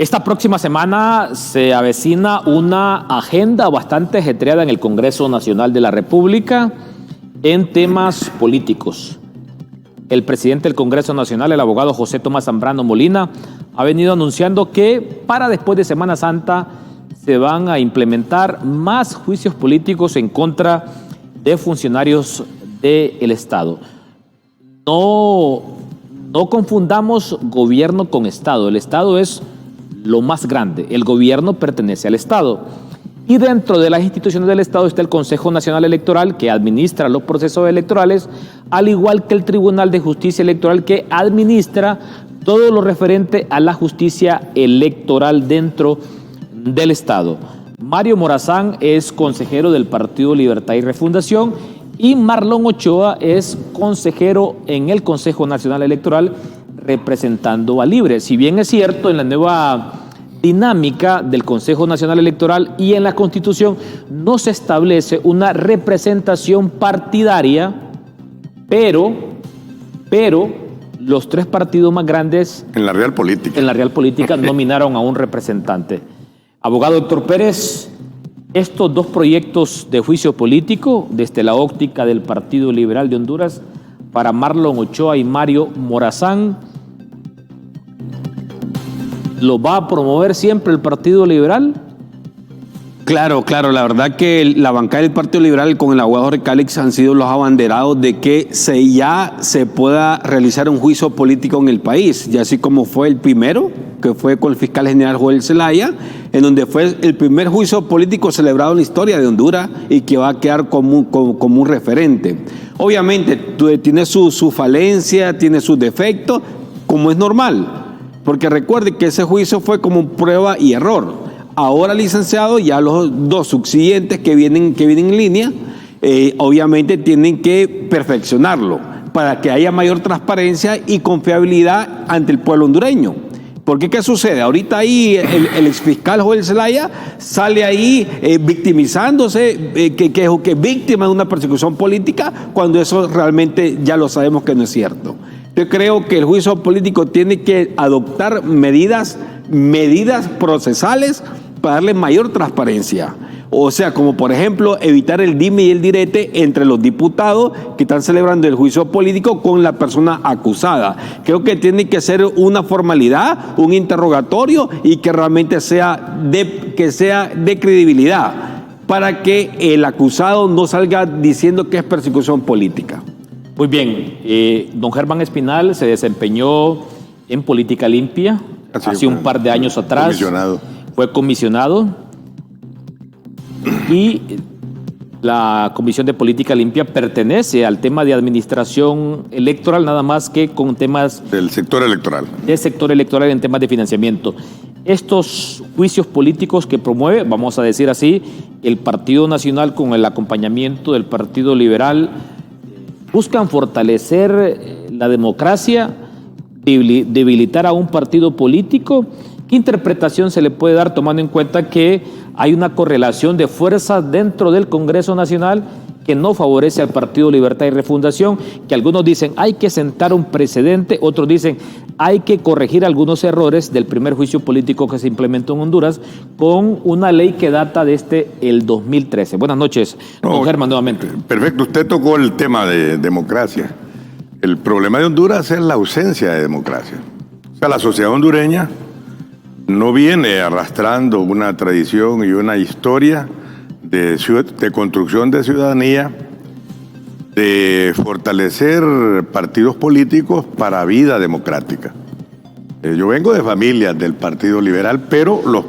Esta próxima semana se avecina una agenda bastante ajetreada en el Congreso Nacional de la República en temas políticos. El presidente del Congreso Nacional, el abogado José Tomás Zambrano Molina, ha venido anunciando que para después de Semana Santa se van a implementar más juicios políticos en contra de funcionarios del Estado. No confundamos gobierno con Estado. El Estado es lo más grande. El gobierno pertenece al Estado. Y dentro de las instituciones del Estado está el Consejo Nacional Electoral, que administra los procesos electorales, al igual que el Tribunal de Justicia Electoral, que administra todo lo referente a la justicia electoral dentro del Estado. Mario Morazán es consejero del Partido Libertad y Refundación y Marlon Ochoa es consejero en el Consejo Nacional Electoral representando a Libre. Si bien es cierto, en la nueva dinámica del Consejo Nacional Electoral y en la Constitución no se establece una representación partidaria, pero los tres partidos más grandes en la Real Política nominaron a un representante. Abogado Héctor Pérez, estos dos proyectos de juicio político, desde la óptica del Partido Liberal de Honduras, para Marlon Ochoa y Mario Morazán, ¿lo va a promover siempre el Partido Liberal? Claro, la verdad que la bancada del Partido Liberal con el abogado Jorge Calix han sido los abanderados de que ya se pueda realizar un juicio político en el país, y así como fue el primero, que fue con el fiscal general Joel Zelaya, en donde fue el primer juicio político celebrado en la historia de Honduras y que va a quedar como un referente. Obviamente tiene su falencia, tiene sus defectos, como es normal, porque recuerde que ese juicio fue como prueba y error. Ahora, licenciado, ya los dos subsiguientes que vienen en línea, obviamente tienen que perfeccionarlo para que haya mayor transparencia y confiabilidad ante el pueblo hondureño. Porque ¿qué sucede? Ahorita ahí el exfiscal Joel Zelaya sale ahí victimizándose, que es víctima de una persecución política, cuando eso realmente ya lo sabemos que no es cierto. Yo creo que el juicio político tiene que adoptar medidas procesales para darle mayor transparencia. O sea, como por ejemplo, evitar el dime y el direte entre los diputados que están celebrando el juicio político con la persona acusada. Creo que tiene que ser una formalidad, un interrogatorio, y que realmente sea de credibilidad, para que el acusado no salga diciendo que es persecución política. Muy bien, don Germán Espinal se desempeñó en Política Limpia hace un par de años atrás. Fue comisionado y la Comisión de Política Limpia pertenece al tema de administración electoral, nada más que con temas del sector electoral. Del sector electoral en temas de financiamiento. Estos juicios políticos que promueve, vamos a decir así, el Partido Nacional con el acompañamiento del Partido Liberal, buscan fortalecer la democracia, debilitar a un partido político. ¿Qué interpretación se le puede dar tomando en cuenta que hay una correlación de fuerzas dentro del Congreso Nacional que no favorece al Partido Libertad y Refundación, que algunos dicen hay que sentar un precedente, otros dicen hay que corregir algunos errores del primer juicio político que se implementó en Honduras con una ley que data desde el 2013? Buenas noches, don Germán, nuevamente. Perfecto, usted tocó el tema de democracia. El problema de Honduras es la ausencia de democracia. O sea, la sociedad hondureña no viene arrastrando una tradición y una historia de construcción de ciudadanía, de fortalecer partidos políticos para vida democrática. Yo vengo de familias del Partido Liberal, pero los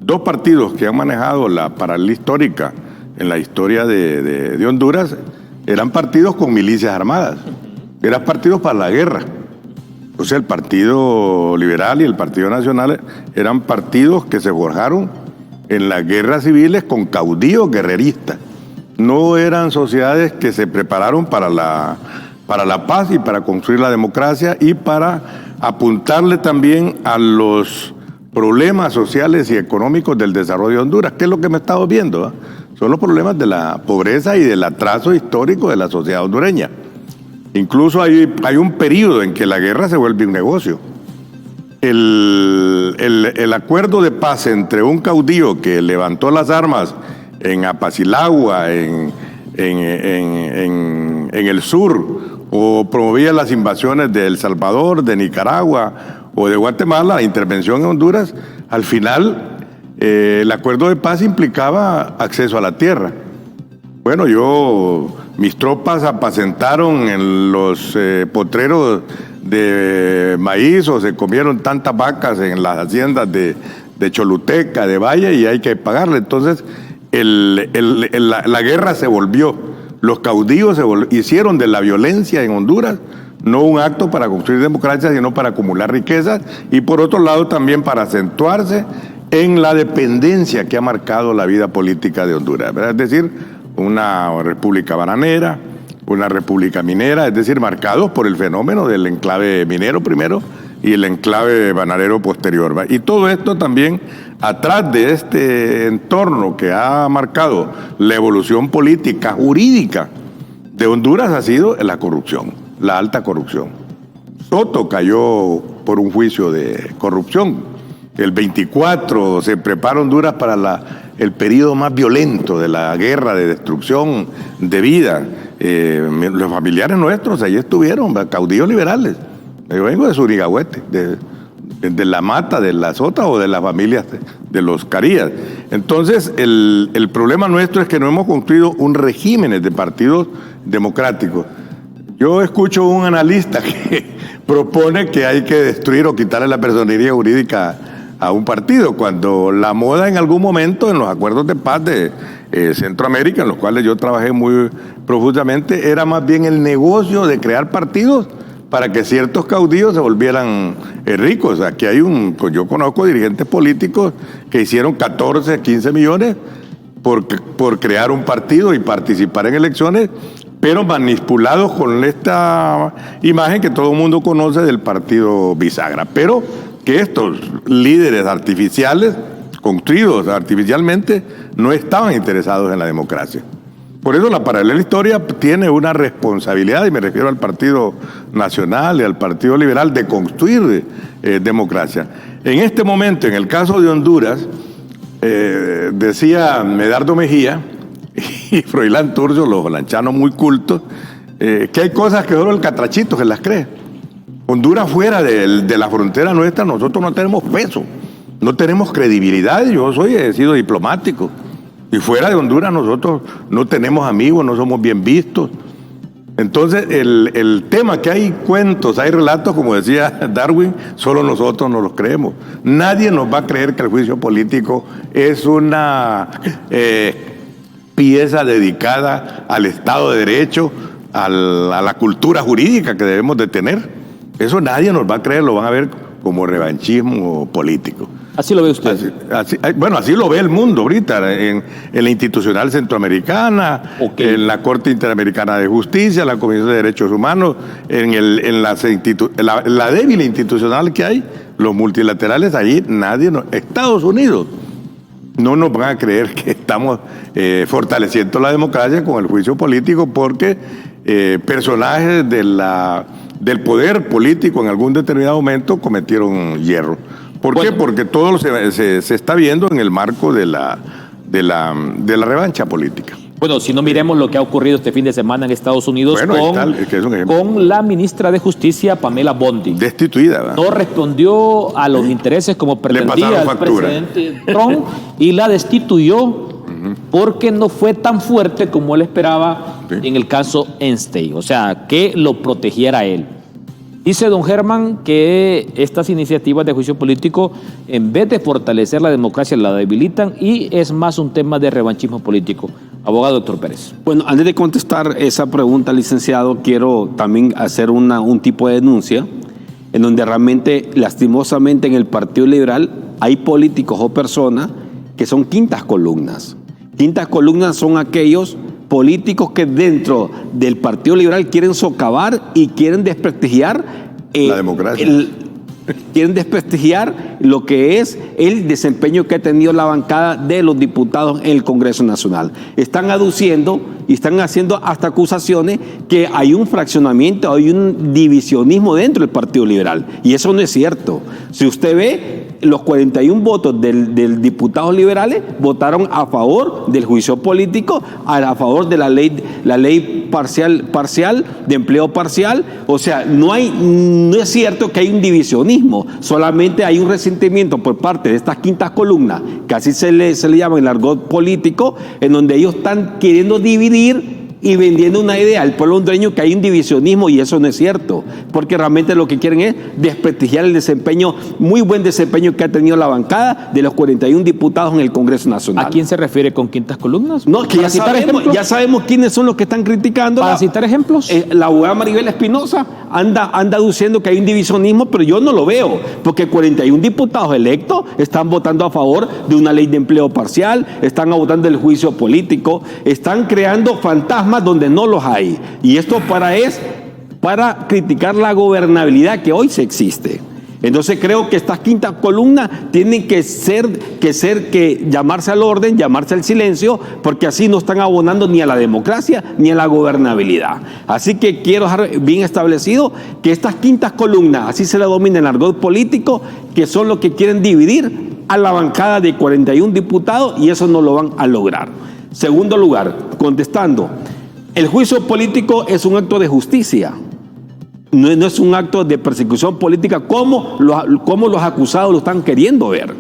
dos partidos que han manejado la paralela histórica en la historia de Honduras eran partidos con milicias armadas, eran partidos para la guerra. O sea, el Partido Liberal y el Partido Nacional eran partidos que se forjaron en las guerras civiles con caudillos guerreristas. No eran sociedades que se prepararon para la paz y para construir la democracia y para apuntarle también a los problemas sociales y económicos del desarrollo de Honduras. ¿Qué es lo que me he estado viendo? Son los problemas de la pobreza y del atraso histórico de la sociedad hondureña. Incluso hay un periodo en que la guerra se vuelve un negocio. el acuerdo de paz entre un caudillo que levantó las armas en Apacilagua, en el sur, o promovía las invasiones de El Salvador, de Nicaragua o de Guatemala, la intervención en Honduras, al final el acuerdo de paz implicaba acceso a la tierra. Bueno, mis tropas apacentaron en los potreros de maíz o se comieron tantas vacas en las haciendas de Choluteca, de Valle, y hay que pagarle. Entonces, la guerra se volvió. Los caudillos hicieron de la violencia en Honduras no un acto para construir democracia, sino para acumular riquezas y por otro lado también para acentuarse en la dependencia que ha marcado la vida política de Honduras, ¿verdad? Es decir, una república bananera, una república minera, es decir, marcados por el fenómeno del enclave minero primero y el enclave bananero posterior, ¿verdad? Y todo esto también, atrás de este entorno que ha marcado la evolución política, jurídica de Honduras, ha sido la corrupción, la alta corrupción. Soto cayó por un juicio de corrupción. El 24 se prepara Honduras para el periodo más violento de la guerra de destrucción de vida. Los familiares nuestros allí estuvieron, caudillos liberales. Yo vengo de Surigagüete, de la Mata, de las Sotas o de las familias de los Carías. Entonces, el problema nuestro es que no hemos construido un régimen de partidos democráticos. Yo escucho un analista que propone que hay que destruir o quitarle la personería jurídica a un partido, cuando la moda en algún momento en los acuerdos de paz de Centroamérica, en los cuales yo trabajé muy profundamente, era más bien el negocio de crear partidos para que ciertos caudillos se volvieran ricos. Aquí yo conozco dirigentes políticos que hicieron 14, 15 millones por crear un partido y participar en elecciones, pero manipulados con esta imagen que todo el mundo conoce del partido bisagra. Pero que estos líderes artificiales, construidos artificialmente, no estaban interesados en la democracia. Por eso la Paralela Historia tiene una responsabilidad, y me refiero al Partido Nacional y al Partido Liberal, de construir democracia. En este momento, en el caso de Honduras, decía Medardo Mejía y Froilán Turcio, los holanchanos muy cultos, que hay cosas que solo el catrachito se las cree. Honduras fuera de la frontera nuestra, nosotros no tenemos peso, no tenemos credibilidad. Yo he sido diplomático. Y fuera de Honduras nosotros no tenemos amigos, no somos bien vistos. Entonces el tema que hay cuentos, hay relatos, como decía Darwin, solo nosotros nos los creemos. Nadie nos va a creer que el juicio político es una pieza dedicada al Estado de Derecho, a la cultura jurídica que debemos de tener. Eso nadie nos va a creer, lo van a ver como revanchismo político. ¿Así lo ve usted? Así lo ve el mundo ahorita, en la institucional centroamericana, en la Corte Interamericana de Justicia, la Comisión de Derechos Humanos, en la débil institucional que hay, los multilaterales, allí nadie, Estados Unidos, no nos van a creer que estamos fortaleciendo la democracia con el juicio político, porque personajes del poder político en algún determinado momento cometieron hierro. ¿Por qué? Porque todo se está viendo en el marco de la revancha política. Bueno, si no miremos lo que ha ocurrido este fin de semana en Estados Unidos con la ministra de Justicia, Pamela Bondi. Destituida, ¿verdad? No respondió a los intereses como pretendía el presidente Trump y la destituyó porque no fue tan fuerte como él esperaba en el caso Einstein. O sea, que lo protegiera a él. Dice don Germán que estas iniciativas de juicio político, en vez de fortalecer la democracia, la debilitan y es más un tema de revanchismo político. Abogado doctor Pérez. Bueno, antes de contestar esa pregunta, licenciado, quiero también hacer un tipo de denuncia en donde realmente, lastimosamente, en el Partido Liberal hay políticos o personas que son quintas columnas. Quintas columnas son aquellos políticos que dentro del Partido Liberal quieren socavar y quieren desprestigiar la democracia. Quieren desprestigiar lo que es el desempeño que ha tenido la bancada de los diputados en el Congreso Nacional. Están aduciendo y están haciendo hasta acusaciones que hay un fraccionamiento, hay un divisionismo dentro del Partido Liberal. Y eso no es cierto. Si usted ve, los 41 votos del diputados liberales votaron a favor del juicio político, a favor de la ley parcial de empleo parcial. O sea, no es cierto que hay un divisionismo, solamente hay un resentimiento por parte de estas quintas columnas, que así se le llama en el argot político, en donde ellos están queriendo dividir y vendiendo una idea al pueblo hondureño que hay un divisionismo, y eso no es cierto, porque realmente lo que quieren es desprestigiar el desempeño, muy buen desempeño que ha tenido la bancada de los 41 diputados en el Congreso Nacional. ¿A quién se refiere con quintas columnas? No, que ya sabemos quiénes son los que están criticando. Para citar ejemplos. La abogada Maribel Espinosa anda diciendo que hay un divisionismo, pero yo no lo veo, porque 41 diputados electos están votando a favor de una ley de empleo parcial, están votando el juicio político, están creando fantasmas donde no los hay. Y esto para criticar la gobernabilidad que hoy se existe. Entonces creo que estas quintas columnas tienen que llamarse al orden, llamarse al silencio, porque así no están abonando ni a la democracia ni a la gobernabilidad. Así que quiero dejar bien establecido que estas quintas columnas, así se la domina el argot político, que son los que quieren dividir a la bancada de 41 diputados, y eso no lo van a lograr. Segundo lugar, contestando, el juicio político es un acto de justicia. No es un acto de persecución política como los acusados lo están queriendo ver.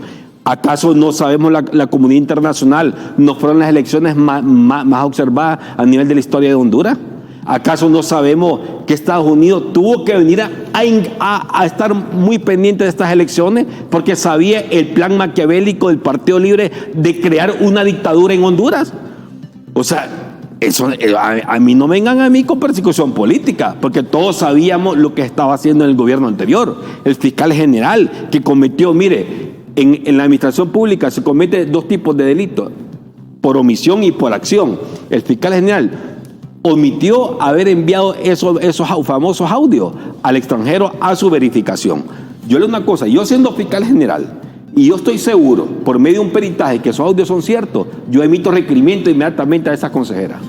¿Acaso no sabemos la comunidad internacional no fueron las elecciones más observadas a nivel de la historia de Honduras? ¿Acaso no sabemos que Estados Unidos tuvo que venir a estar muy pendiente de estas elecciones porque sabía el plan maquiavélico del Partido Libre de crear una dictadura en Honduras? O sea, eso, a mí no vengan a mí con persecución política, porque todos sabíamos lo que estaba haciendo en el gobierno anterior. El fiscal general que cometió, mire, en la administración pública se comete dos tipos de delitos, por omisión y por acción. El fiscal general omitió haber enviado esos famosos audios al extranjero a su verificación. Yo le digo una cosa, yo siendo fiscal general, y yo estoy seguro, por medio de un peritaje, que esos audios son ciertos, yo emito requerimiento inmediatamente a esa consejera.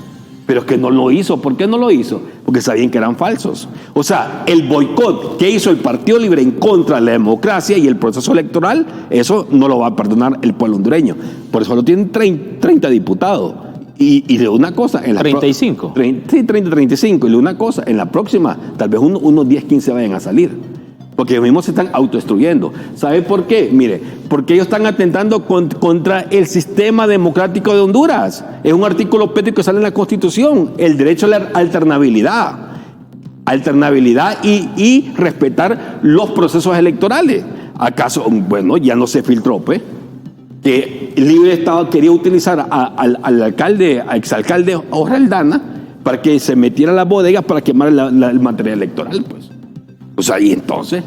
Pero es que no lo hizo. ¿Por qué no lo hizo? Porque sabían que eran falsos. O sea, el boicot que hizo el Partido Libre en contra de la democracia y el proceso electoral, eso no lo va a perdonar el pueblo hondureño. Por eso lo tienen 30 diputados. Y le digo una cosa... En la 35. Sí, 35. Y le digo una cosa, en la próxima, tal vez unos 10, 15 vayan a salir. Porque ellos mismos se están autodestruyendo. ¿Sabe por qué? Mire, porque ellos están atentando contra el sistema democrático de Honduras. Es un artículo pético que sale en la Constitución, el derecho a la alternabilidad. Alternabilidad y respetar los procesos electorales. ¿Acaso, bueno, ya no se filtró, pues? Que el Libre Estado quería utilizar al exalcalde Oraldana para que se metiera a las bodegas para quemar el material electoral, pues. O sea, y entonces,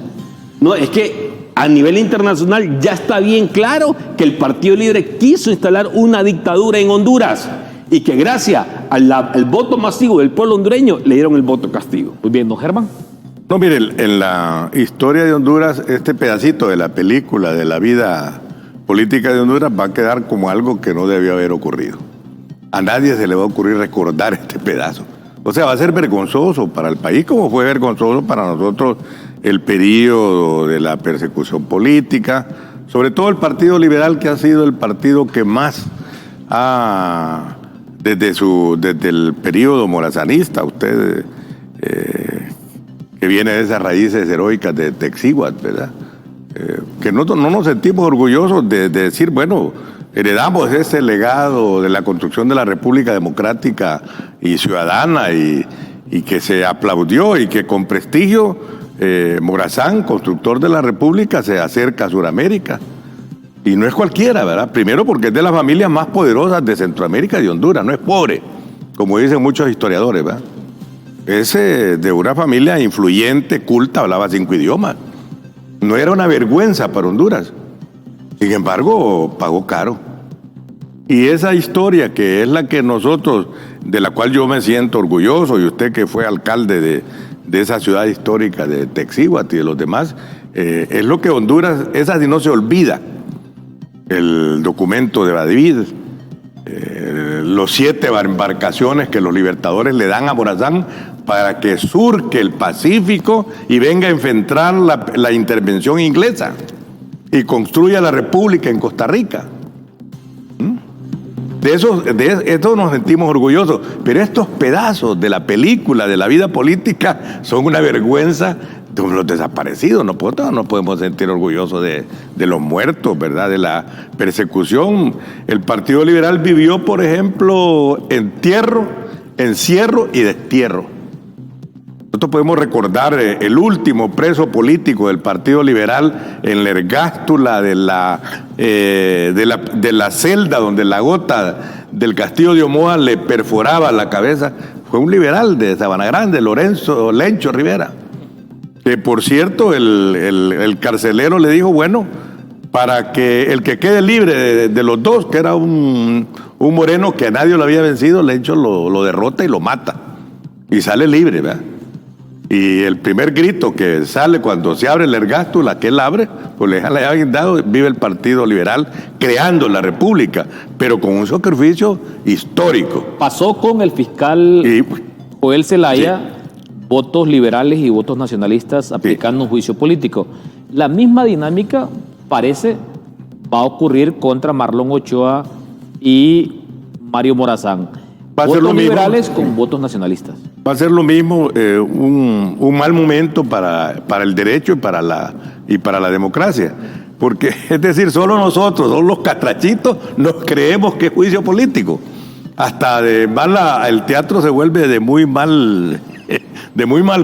no, es que a nivel internacional ya está bien claro que el Partido Libre quiso instalar una dictadura en Honduras y que gracias al voto masivo del pueblo hondureño le dieron el voto castigo. Muy bien, don Germán. No, mire, en la historia de Honduras, este pedacito de la película de la vida política de Honduras va a quedar como algo que no debió haber ocurrido. A nadie se le va a ocurrir recordar este pedazo. O sea, va a ser vergonzoso para el país, como fue vergonzoso para nosotros el periodo de la persecución política, sobre todo el Partido Liberal, que ha sido el partido que más ha, desde el periodo morazanista, usted que viene de esas raíces heroicas de Texíhuatl, ¿verdad? Que no nos sentimos orgullosos de decir, bueno, heredamos ese legado de la construcción de la República Democrática y Ciudadana y que se aplaudió y que con prestigio Morazán, constructor de la República, se acerca a Sudamérica. Y no es cualquiera, ¿verdad? Primero porque es de las familias más poderosas de Centroamérica y de Honduras, no es pobre, como dicen muchos historiadores, ¿verdad? Es de una familia influyente, culta, hablaba 5 idiomas. No era una vergüenza para Honduras. Sin embargo, pagó caro. Y esa historia que es la que nosotros, de la cual yo me siento orgulloso, y usted que fue alcalde de esa ciudad histórica de Texíhuatl y de los demás, Es lo que Honduras, esa sí no se olvida. El documento de David, los 7 embarcaciones que los libertadores le dan a Morazán para que surque el Pacífico y venga a enfrentar la intervención inglesa y construya la república en Costa Rica. De eso nos sentimos orgullosos, pero estos pedazos de la película, de la vida política, son una vergüenza. Los desaparecidos, no podemos sentir orgullosos de los muertos, ¿verdad? De la persecución. El Partido Liberal vivió, por ejemplo, entierro, encierro y destierro. Nosotros podemos recordar el último preso político del Partido Liberal en la ergástula de la celda donde la gota del Castillo de Omoa le perforaba la cabeza. Fue un liberal de Sabana Grande, Lorenzo Lencho Rivera. Que por cierto, el carcelero le dijo, bueno, para que el que quede libre de los dos, que era un moreno que a nadie lo había vencido, Lencho lo derrota y lo mata. Y sale libre, ¿verdad? Y el primer grito que sale cuando se abre la ergástula, que él abre, pues le habían dado, vive el Partido Liberal creando la República, pero con un sacrificio histórico. Pasó con el fiscal Joel Zelaya, sí, votos liberales y votos nacionalistas aplicando un juicio político. La misma dinámica parece va a ocurrir contra Marlon Ochoa y Mario Morazán. Votos liberales con votos nacionalistas. Va a ser lo mismo, un mal momento para el derecho y para la democracia. Porque, es decir, solo nosotros, solo los catrachitos, nos creemos que es juicio político. Hasta el teatro se vuelve de muy mal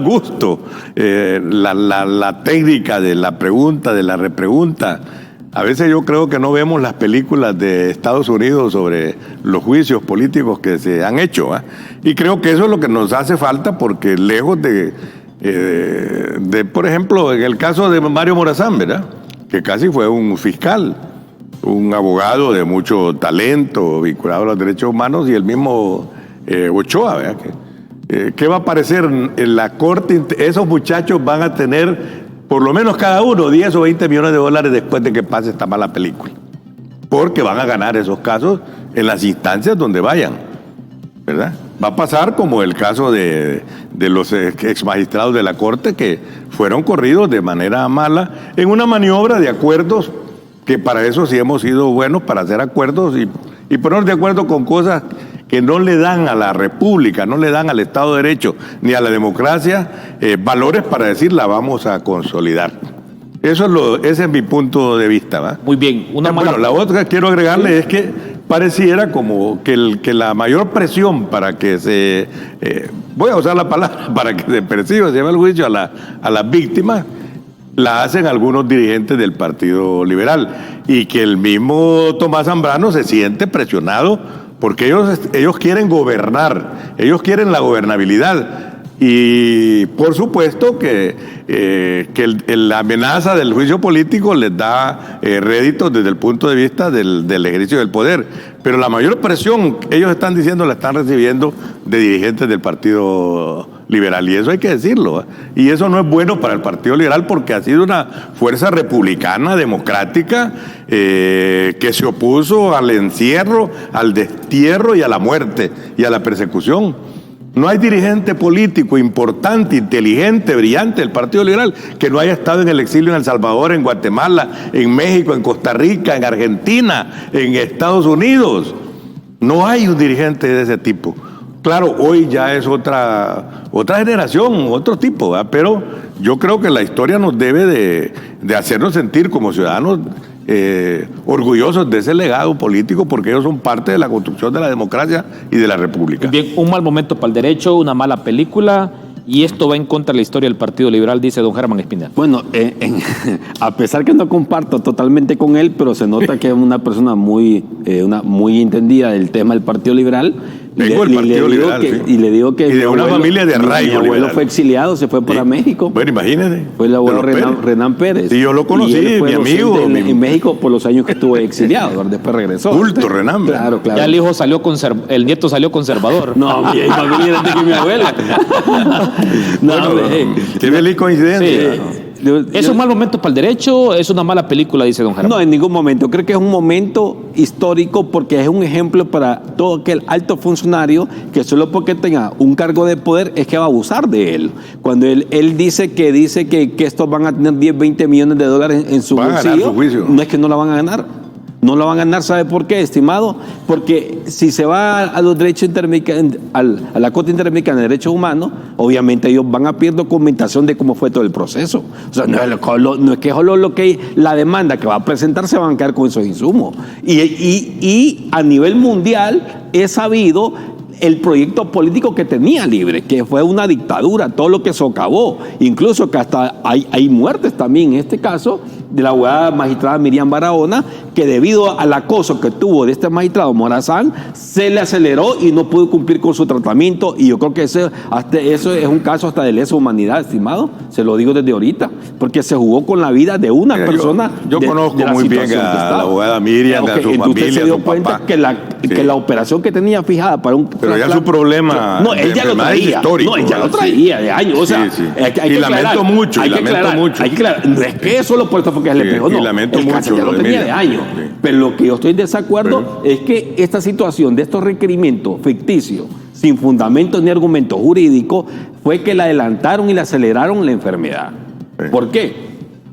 gusto. La técnica de la pregunta, de la repregunta. A veces yo creo que no vemos las películas de Estados Unidos sobre los juicios políticos que se han hecho, ¿eh? Y creo que eso es lo que nos hace falta, porque lejos de por ejemplo, en el caso de Mario Morazán, ¿verdad?, que casi fue un fiscal, un abogado de mucho talento vinculado a los derechos humanos, y el mismo Ochoa, ¿verdad? ¿Qué va a aparecer en la corte? Esos muchachos van a tener por lo menos cada uno 10 o 20 millones de dólares después de que pase esta mala película, porque van a ganar esos casos en las instancias donde vayan, ¿verdad? Va a pasar como el caso de los ex magistrados de la Corte, que fueron corridos de manera mala en una maniobra de acuerdos, que para eso sí hemos sido buenos, para hacer acuerdos y ponernos de acuerdo con cosas que no le dan a la República, no le dan al Estado de Derecho ni a la democracia valores para decir la vamos a consolidar. Ese es mi punto de vista, ¿va? Muy bien. Bueno, la otra que quiero agregarle es que pareciera como que la mayor presión para que se, voy a usar la palabra, para que se perciba, se lleve el juicio a las víctimas, la hacen algunos dirigentes del Partido Liberal, y que el mismo Tomás Zambrano se siente presionado porque ellos quieren gobernar, ellos quieren la gobernabilidad. Y por supuesto que la amenaza del juicio político les da réditos desde el punto de vista del ejercicio del poder. Pero la mayor presión, ellos están diciendo, la están recibiendo de dirigentes del Partido Liberal. Y eso hay que decirlo, ¿eh? Y eso no es bueno para el Partido Liberal, porque ha sido una fuerza republicana, democrática, que se opuso al encierro, al destierro y a la muerte y a la persecución. No hay dirigente político importante, inteligente, brillante del Partido Liberal que no haya estado en el exilio en El Salvador, en Guatemala, en México, en Costa Rica, en Argentina, en Estados Unidos. No hay un dirigente de ese tipo. Claro, hoy ya es otra generación, otro tipo, ¿verdad? Pero yo creo que la historia nos debe de hacernos sentir como ciudadanos orgullosos de ese legado político, porque ellos son parte de la construcción de la democracia y de la república. Bien, un mal momento para el derecho, una mala película, y esto va en contra de la historia del Partido Liberal, dice don Germán Espinel. Bueno, a pesar que no comparto totalmente con él, pero se nota que es una persona muy entendida del tema del Partido Liberal. Tengo el Partido Liberal, sí. Y le digo que... Y de una familia de arraigo. Mi abuelo liberal. fue exiliado, se fue para México. Bueno, imagínate. Fue el abuelo Renán Pérez. Sí, yo lo conocí, mi amigo. En México por los años que estuvo exiliado, después regresó. Culto, Renán. Claro. Ya el hijo salió el nieto salió conservador. No, mi familia era de que mi abuela. Qué feliz coincidencia. Sí. ¿Es un mal momento para el derecho? ¿Es una mala película, dice don Germán? No, en ningún momento. Creo que es un momento histórico porque es un ejemplo para todo aquel alto funcionario que solo porque tenga un cargo de poder es que va a abusar de él. Cuando él dice que estos van a tener 10, 20 millones de dólares en su Van a ganar bolsillo, su juicio. no es que no la van a ganar. No lo van a ganar, ¿sabe por qué, estimado? Porque si se va a los derechos interamericanos, a la Corte Interamericana de Derechos Humanos, obviamente ellos van a pedir documentación de cómo fue todo el proceso. O sea, no es que solo lo que la demanda que va a presentar se van a quedar con esos insumos. Y a nivel mundial es sabido el proyecto político que tenía Libre, que fue una dictadura, todo lo que socavó, incluso que hasta hay muertes también, en este caso, de la abogada magistrada Miriam Barahona, que debido al acoso que tuvo de este magistrado Morazán, se le aceleró y no pudo cumplir con su tratamiento, y yo creo que eso es un caso hasta de lesa humanidad, estimado, se lo digo desde ahorita, porque se jugó con la vida de una persona. Yo conozco de la muy bien situación que a estaba. la abogada Miriam, a su Entonces familia, usted se a dio su cuenta papá. que la operación que tenía fijada para un... Pero ya su problema No, él de ya lo enfermedad es traía. histórico, No, él ya lo ¿verdad? traía de años. O sea, Sí, sí. hay que Y lamento aclarar, mucho, hay y que lamento aclarar, mucho. hay que aclarar. No es que solo por esto porque se le Sí, pegó, y no. lamento El cáncer mucho ya lo lo de tenía Miriam. de años. Sí. Pero lo que yo estoy en desacuerdo es que esta situación de estos requerimientos ficticios, sin fundamentos ni argumentos jurídicos, fue que le adelantaron y le aceleraron la enfermedad. Sí. ¿Por qué?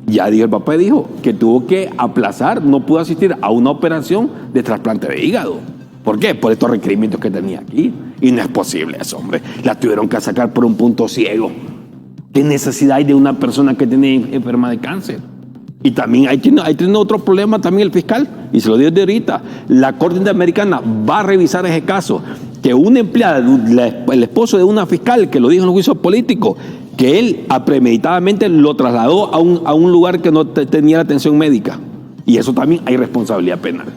Ya dijo el papá, dijo que tuvo que aplazar, no pudo asistir a una operación de trasplante de hígado. ¿Por qué? Por estos requerimientos que tenía aquí. Y no es posible eso, hombre. La tuvieron que sacar por un punto ciego. ¿Qué necesidad hay de una persona que tiene enferma de cáncer? Y también ahí tiene otro problema también el fiscal, y se lo digo de ahorita. La Corte Interamericana va a revisar ese caso, que una empleada, el esposo de una fiscal, que lo dijo en el juicio político, que él premeditadamente lo trasladó a un lugar que no tenía la atención médica. Y eso también hay responsabilidad penal.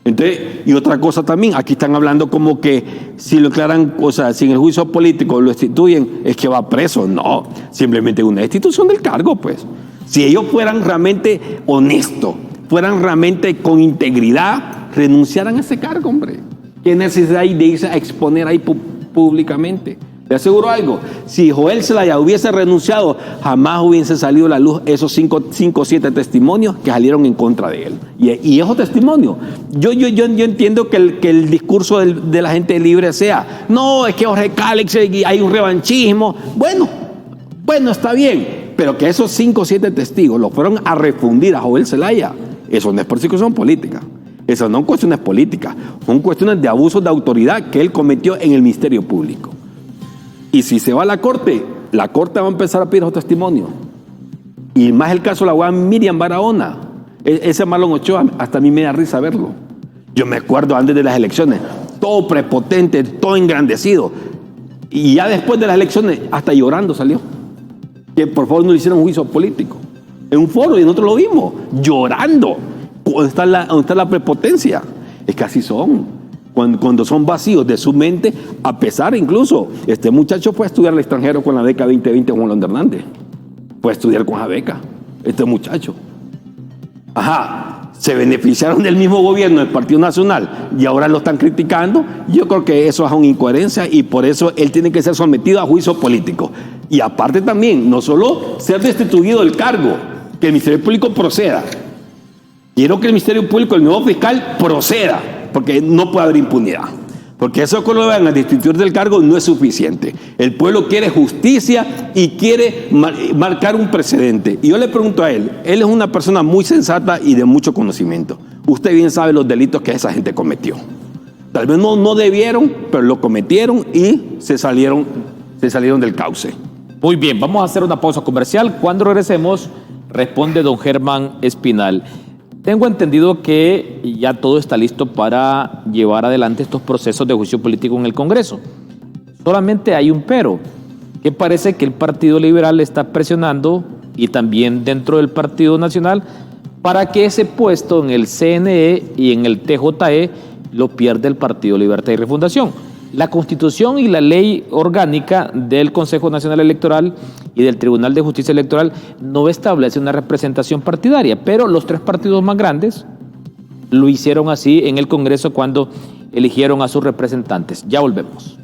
Entonces, y otra cosa también, aquí están hablando como que si lo declaran, o sea, si en el juicio político lo destituyen, es que va preso. No, simplemente una destitución del cargo, pues. Si ellos fueran realmente honestos, fueran realmente con integridad, renunciaran a ese cargo, hombre. ¿Qué necesidad hay de irse a exponer ahí públicamente? Le aseguro algo, si Joel Zelaya hubiese renunciado, jamás hubiese salido a la luz esos 5 o 7 testimonios que salieron en contra de él. Y esos testimonios, yo entiendo que el discurso de la gente libre sea, no, es que Jorge Cálix hay un revanchismo. Bueno, está bien, pero que esos 5 o 7 testigos lo fueron a refundir a Joel Zelaya, eso no es persecución política. Eso no son cuestiones políticas, son cuestiones de abusos de autoridad que él cometió en el Ministerio Público. Y si se va a la corte va a empezar a pedir los testimonios. Y más el caso de la abogada Miriam Barahona. Ese Marlon Ochoa, hasta a mí me da risa verlo. Yo me acuerdo antes de las elecciones, todo prepotente, todo engrandecido. Y ya después de las elecciones, hasta llorando salió. Que por favor no le hicieron un juicio político. En un foro, y nosotros lo vimos, llorando. ¿Dónde está la prepotencia? Es que así son. Cuando son vacíos de su mente, a pesar incluso, este muchacho fue a estudiar al extranjero con la beca 2020 Juan León Hernández. Fue a estudiar con esa beca, este muchacho. Se beneficiaron del mismo gobierno del Partido Nacional y ahora lo están criticando. Yo creo que eso es una incoherencia y por eso él tiene que ser sometido a juicio político. Y aparte también, no solo ser destituido del cargo, que el Ministerio Público proceda. Quiero que el Ministerio Público, el nuevo fiscal, proceda, porque no puede haber impunidad. Porque eso que lo van a destituir del cargo no es suficiente. El pueblo quiere justicia y quiere marcar un precedente. Y yo le pregunto a él es una persona muy sensata y de mucho conocimiento. Usted bien sabe los delitos que esa gente cometió. Tal vez no debieron, pero lo cometieron y se salieron del cauce. Muy bien, vamos a hacer una pausa comercial. Cuando regresemos, responde don Germán Espinal. Tengo entendido que ya todo está listo para llevar adelante estos procesos de juicio político en el Congreso. Solamente hay un pero, que parece que el Partido Liberal está presionando, y también dentro del Partido Nacional, para que ese puesto en el CNE y en el TJE lo pierda el Partido Libertad y Refundación. La Constitución y la ley orgánica del Consejo Nacional Electoral y del Tribunal de Justicia Electoral no establece una representación partidaria, pero los 3 partidos más grandes lo hicieron así en el Congreso cuando eligieron a sus representantes. Ya volvemos.